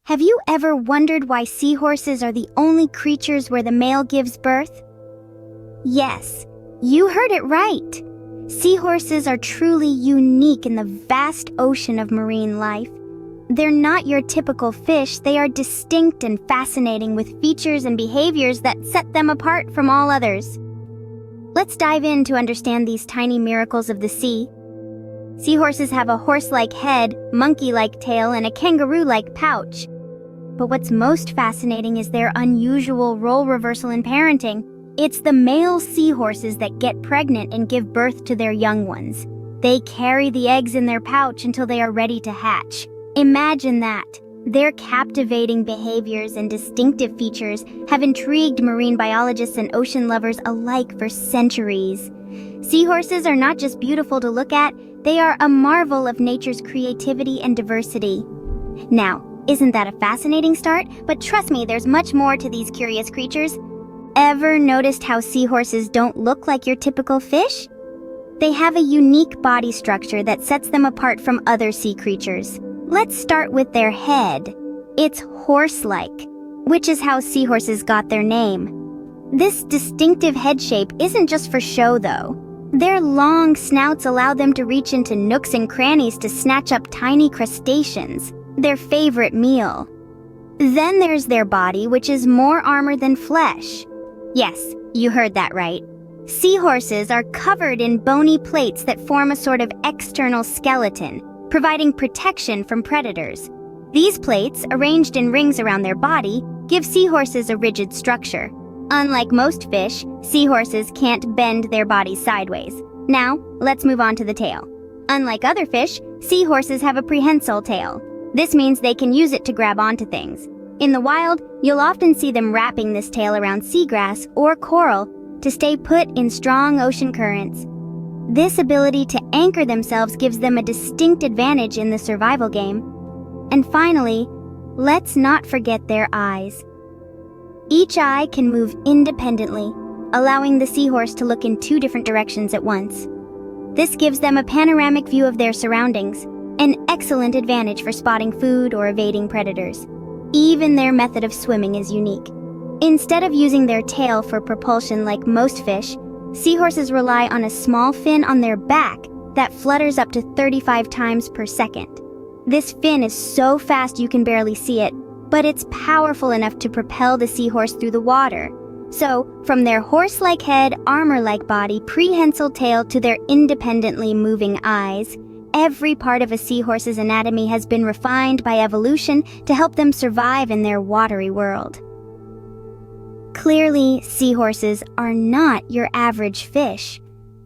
Have you ever wondered why seahorses are the only creatures where the male gives birth? Yes, you heard it right. Seahorses are truly unique in the vast ocean of marine life. They're not your typical fish, they are distinct and fascinating with features and behaviors that set them apart from all others. Let's dive in to understand these tiny miracles of the sea. Seahorses have a horse-like head, monkey-like tail, and a kangaroo-like pouch. But what's most fascinating is their unusual role reversal in parenting. It's the male seahorses that get pregnant and give birth to their young ones. They carry the eggs in their pouch until they are ready to hatch. Imagine that. Their captivating behaviors and distinctive features have intrigued marine biologists and ocean lovers alike for centuries. Seahorses are not just beautiful to look at, they are a marvel of nature's creativity and diversity. Now, isn't that a fascinating start? But trust me, there's much more to these curious creatures. Ever noticed how seahorses don't look like your typical fish? They have a unique body structure that sets them apart from other sea creatures. Let's start with their head. It's horse-like, which is how seahorses got their name. This distinctive head shape isn't just for show, though. Their long snouts allow them to reach into nooks and crannies to snatch up tiny crustaceans, their favorite meal. Then there's their body, which is more armor than flesh. Yes, you heard that right. Seahorses are covered in bony plates that form a sort of external skeleton, providing protection from predators. These plates, arranged in rings around their body, give seahorses a rigid structure. Unlike most fish, seahorses can't bend their bodies sideways. Now, let's move on to the tail. Unlike other fish, seahorses have a prehensile tail. This means they can use it to grab onto things. In the wild, you'll often see them wrapping this tail around seagrass or coral to stay put in strong ocean currents. This ability to anchor themselves gives them a distinct advantage in the survival game. And finally, let's not forget their eyes. Each eye can move independently, allowing the seahorse to look in two different directions at once. This gives them a panoramic view of their surroundings, an excellent advantage for spotting food or evading predators. Even their method of swimming is unique. Instead of using their tail for propulsion like most fish, seahorses rely on a small fin on their back that flutters up to 35 times per second. This fin is so fast you can barely see it, but it's powerful enough to propel the seahorse through the water. So, from their horse-like head, armor-like body, prehensile tail to their independently moving eyes, every part of a seahorse's anatomy has been refined by evolution to help them survive in their watery world. Clearly, seahorses are not your average fish.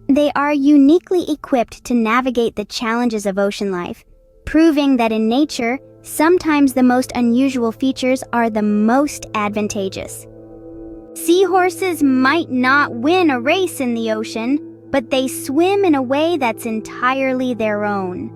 They are uniquely equipped to navigate the challenges of ocean life, proving that in nature, sometimes the most unusual features are the most advantageous. Seahorses might not win a race in the ocean, but they swim in a way that's entirely their own.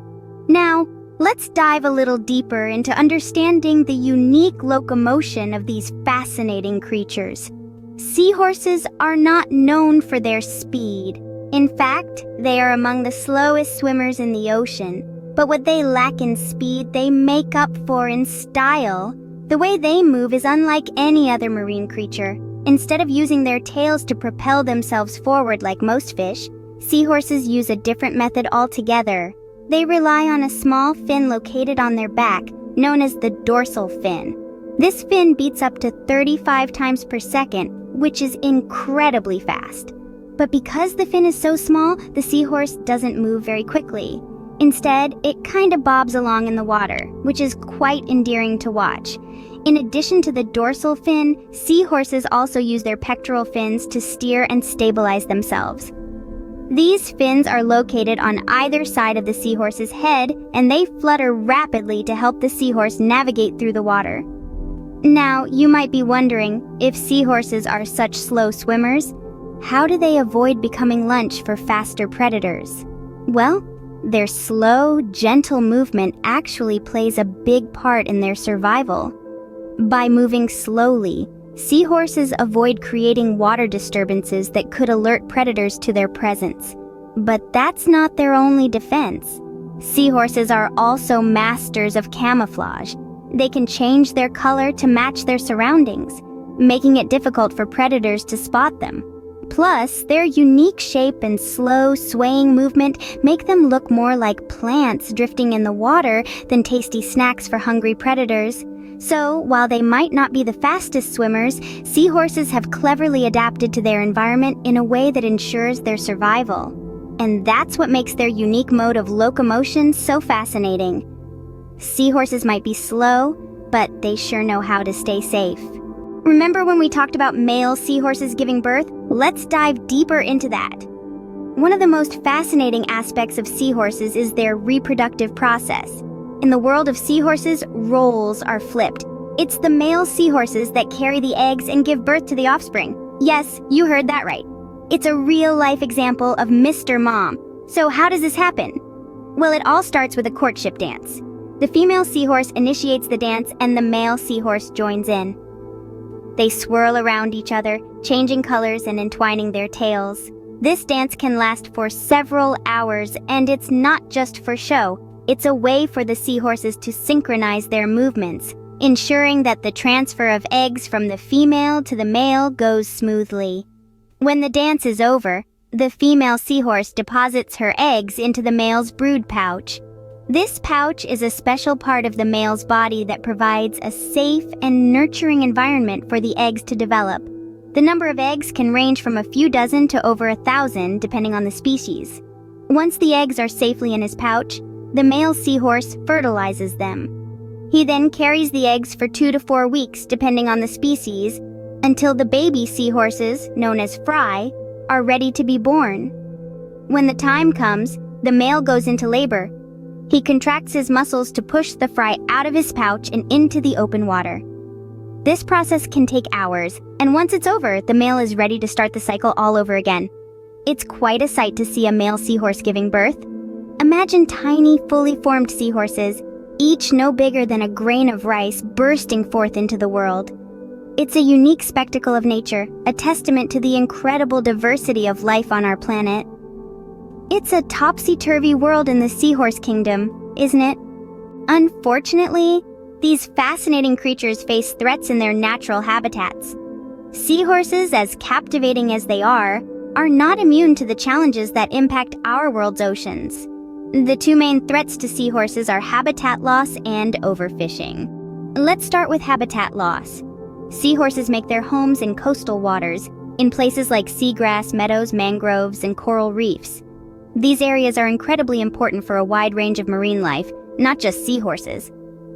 Now, let's dive a little deeper into understanding the unique locomotion of these fascinating creatures. Seahorses are not known for their speed. In fact, they are among the slowest swimmers in the ocean. But what they lack in speed, they make up for in style. The way they move is unlike any other marine creature. Instead of using their tails to propel themselves forward like most fish, seahorses use a different method altogether. They rely on a small fin located on their back, known as the dorsal fin. This fin beats up to 35 times per second, which is incredibly fast. But because the fin is so small, the seahorse doesn't move very quickly. Instead, it kinda bobs along in the water, which is quite endearing to watch. In addition to the dorsal fin, seahorses also use their pectoral fins to steer and stabilize themselves. These fins are located on either side of the seahorse's head, and they flutter rapidly to help the seahorse navigate through the water. Now, you might be wondering, if seahorses are such slow swimmers, how do they avoid becoming lunch for faster predators? Well, their slow, gentle movement actually plays a big part in their survival. By moving slowly, seahorses avoid creating water disturbances that could alert predators to their presence. But that's not their only defense. Seahorses are also masters of camouflage. They can change their color to match their surroundings, making it difficult for predators to spot them. Plus, their unique shape and slow, swaying movement make them look more like plants drifting in the water than tasty snacks for hungry predators. So, while they might not be the fastest swimmers, seahorses have cleverly adapted to their environment in a way that ensures their survival. And that's what makes their unique mode of locomotion so fascinating. Seahorses might be slow, but they sure know how to stay safe. Remember when we talked about male seahorses giving birth? Let's dive deeper into that. One of the most fascinating aspects of seahorses is their reproductive process. In the world of seahorses, roles are flipped. It's the male seahorses that carry the eggs and give birth to the offspring. Yes, you heard that right. It's a real-life example of Mr. Mom. So how does this happen? Well, it all starts with a courtship dance. The female seahorse initiates the dance and the male seahorse joins in. They swirl around each other, changing colors and entwining their tails. This dance can last for several hours, and it's not just for show. It's a way for the seahorses to synchronize their movements, ensuring that the transfer of eggs from the female to the male goes smoothly. When the dance is over, the female seahorse deposits her eggs into the male's brood pouch. This pouch is a special part of the male's body that provides a safe and nurturing environment for the eggs to develop. The number of eggs can range from a few dozen to over 1,000, depending on the species. Once the eggs are safely in his pouch, the male seahorse fertilizes them. He then carries the eggs for 2 to 4 weeks, depending on the species, until the baby seahorses, known as fry, are ready to be born. When the time comes, the male goes into labor. He contracts his muscles to push the fry out of his pouch and into the open water. This process can take hours, and once it's over, the male is ready to start the cycle all over again. It's quite a sight to see a male seahorse giving birth. Imagine tiny, fully formed seahorses, each no bigger than a grain of rice, bursting forth into the world. It's a unique spectacle of nature, a testament to the incredible diversity of life on our planet. It's a topsy-turvy world in the seahorse kingdom, isn't it? Unfortunately, these fascinating creatures face threats in their natural habitats. Seahorses, as captivating as they are not immune to the challenges that impact our world's oceans. The two main threats to seahorses are habitat loss and overfishing. Let's start with habitat loss. Seahorses make their homes in coastal waters, in places like seagrass, meadows, mangroves, and coral reefs. These areas are incredibly important for a wide range of marine life, not just seahorses.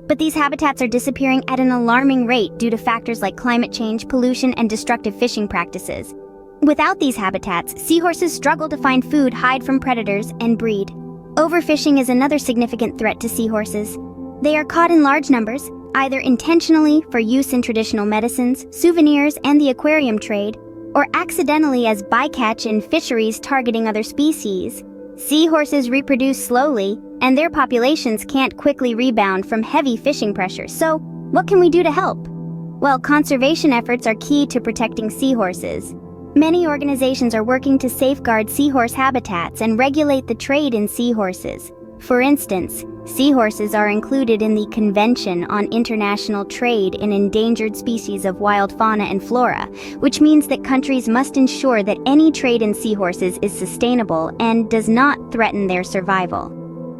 But these habitats are disappearing at an alarming rate due to factors like climate change, pollution, and destructive fishing practices. Without these habitats, seahorses struggle to find food, hide from predators, and breed. Overfishing is another significant threat to seahorses. They are caught in large numbers, either intentionally for use in traditional medicines, souvenirs, and the aquarium trade, or accidentally as bycatch in fisheries targeting other species. Seahorses reproduce slowly, and their populations can't quickly rebound from heavy fishing pressure. So, what can we do to help? Well, conservation efforts are key to protecting seahorses. Many organizations are working to safeguard seahorse habitats and regulate the trade in seahorses. For instance, seahorses are included in the Convention on International Trade in Endangered Species of Wild Fauna and Flora, which means that countries must ensure that any trade in seahorses is sustainable and does not threaten their survival.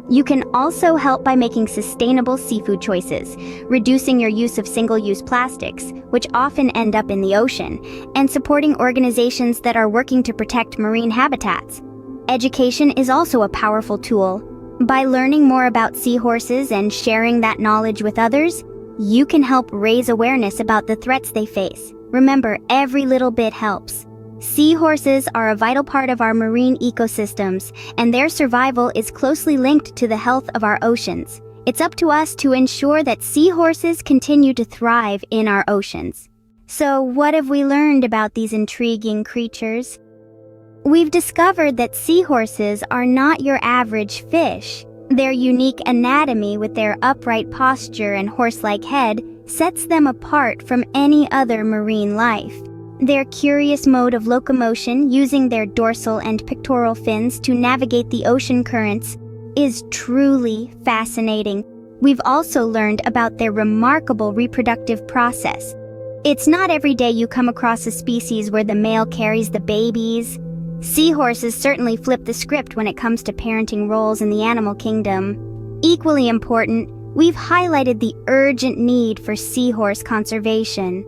You can also help by making sustainable seafood choices, reducing your use of single-use plastics, which often end up in the ocean, and supporting organizations that are working to protect marine habitats. Education is also a powerful tool. By learning more about seahorses and sharing that knowledge with others, you can help raise awareness about the threats they face. Remember, every little bit helps. Seahorses are a vital part of our marine ecosystems, and their survival is closely linked to the health of our oceans. It's up to us to ensure that seahorses continue to thrive in our oceans. So, what have we learned about these intriguing creatures? We've discovered that seahorses are not your average fish. Their unique anatomy with their upright posture and horse-like head sets them apart from any other marine life. Their curious mode of locomotion, using their dorsal and pectoral fins to navigate the ocean currents, is truly fascinating. We've also learned about their remarkable reproductive process. It's not every day you come across a species where the male carries the babies. Seahorses certainly flip the script when it comes to parenting roles in the animal kingdom. Equally important, we've highlighted the urgent need for seahorse conservation.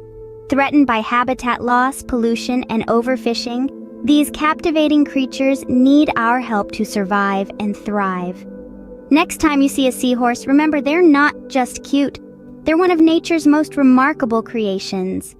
Threatened by habitat loss, pollution, and overfishing, these captivating creatures need our help to survive and thrive. Next time you see a seahorse, remember they're not just cute. They're one of nature's most remarkable creations.